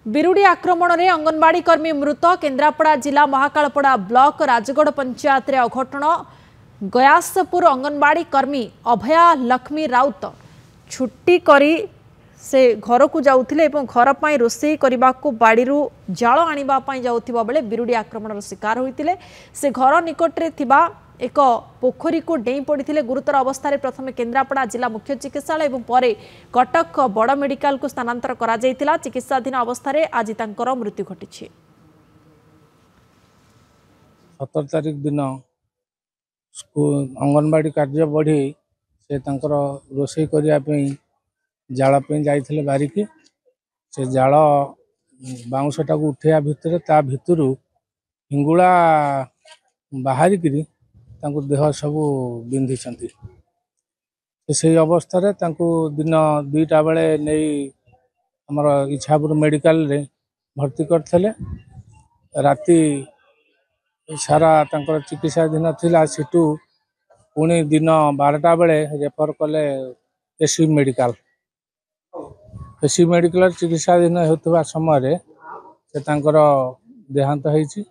बिरुडी आक्रमण में अंगनवाड़ी कर्मी मृत। केन्द्रापड़ा जिला महाकालपड़ा ब्लॉक राजगढ़ पंचायत रे अघटन। गयासपुर अंगनवाड़ी कर्मी अभया लक्ष्मी राउत छुट्टी करी से घर को जाउथिले एवं घर पर रोषे करने को बाड़ी जाल आने जाउथिबा बेले बिरुडी आक्रमण शिकार होइतिले। से घर निकटरे थिबा एक पोखरी को डेई पड़ते गुरुतर अवस्था प्रथम केन्द्रापड़ा जिला मुख्य चिकित्सालय और पर कटक बड़ मेडिकल को स्थानांतर करा जायतिला। चिकित्साधीन अवस्था आज तांकर मृत्यु घटी। 17 तारिख दिन अंगनवाड़ी कार्य बढ़ी से तांकर रोषे करने जाल जाइए बारिकी से जाल बाउंशटा को उठेया भितर ता भितर हिंगुला बाहरिक देह सब बिंधी से अवस्था दिन 2टा बेले नहीं आमर इच्छापुर मेडिकल रे भर्ती करते राति सारा तांकर चिकित्साधीन थिला। सिटू पुणी दिन 12टा बेले रेफर कले एससी मेडिकल चिकित्साधीन होता समय से तांकर देहांत होइछि।